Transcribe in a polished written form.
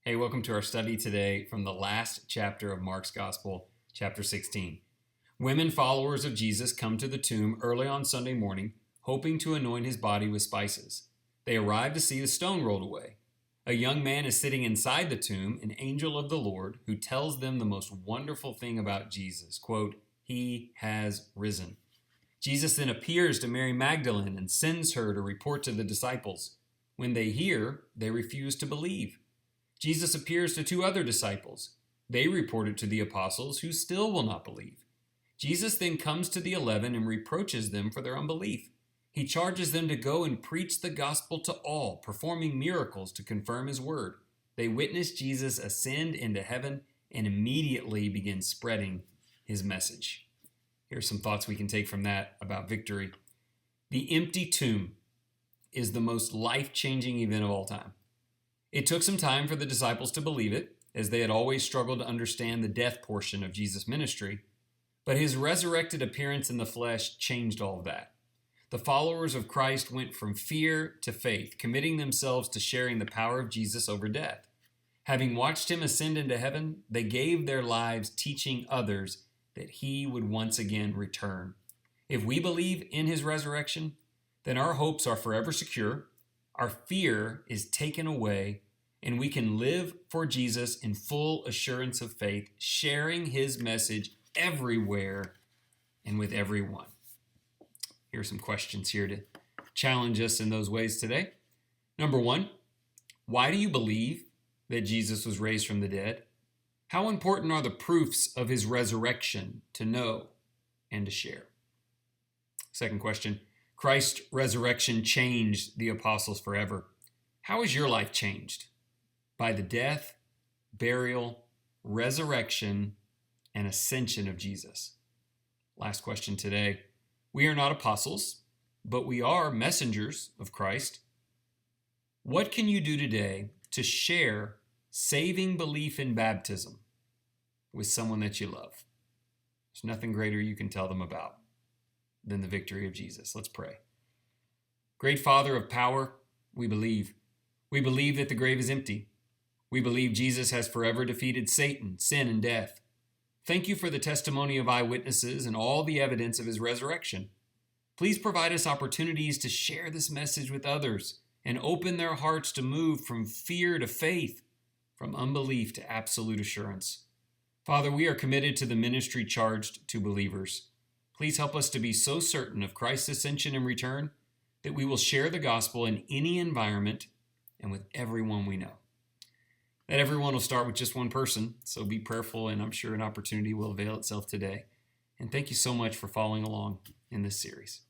Hey, welcome to our study today from the last chapter of Mark's Gospel, chapter 16. Women followers of Jesus come to the tomb early on Sunday morning, hoping to anoint his body with spices. They arrive to see the stone rolled away. A young man is sitting inside the tomb, an angel of the Lord, who tells them the most wonderful thing about Jesus. Quote, "He has risen." Jesus then appears to Mary Magdalene and sends her to report to the disciples. When they hear, they refuse to believe. Jesus appears to two other disciples. They report it to the apostles, who still will not believe. Jesus then comes to the 11 and reproaches them for their unbelief. He charges them to go and preach the gospel to all, performing miracles to confirm his word. They witness Jesus ascend into heaven and immediately begin spreading his message. Here's some thoughts we can take from that about victory. The empty tomb is the most life-changing event of all time. It took some time for the disciples to believe it, as they had always struggled to understand the death portion of Jesus' ministry, but his resurrected appearance in the flesh changed all of that. The followers of Christ went from fear to faith, committing themselves to sharing the power of Jesus over death. Having watched him ascend into heaven, they gave their lives teaching others that he would once again return. If we believe in his resurrection, then our hopes are forever secure, our fear is taken away, and we can live for Jesus in full assurance of faith, sharing his message everywhere and with everyone. Here are some questions here to challenge us in those ways today. Number one, why do you believe that Jesus was raised from the dead? How important are the proofs of his resurrection to know and to share? Second question, Christ's resurrection changed the apostles forever. How has your life changed? By the death, burial, resurrection, and ascension of Jesus. Last question today. We are not apostles, but we are messengers of Christ. What can you do today to share saving belief in baptism with someone that you love? There's nothing greater you can tell them about than the victory of Jesus. Let's pray. Great Father of power, we believe. We believe that the grave is empty. We believe Jesus has forever defeated Satan, sin, and death. Thank you for the testimony of eyewitnesses and all the evidence of his resurrection. Please provide us opportunities to share this message with others and open their hearts to move from fear to faith, from unbelief to absolute assurance. Father, we are committed to the ministry charged to believers. Please help us to be so certain of Christ's ascension and return that we will share the gospel in any environment and with everyone we know. That everyone will start with just one person, so be prayerful, and I'm sure an opportunity will avail itself today. And thank you so much for following along in this series.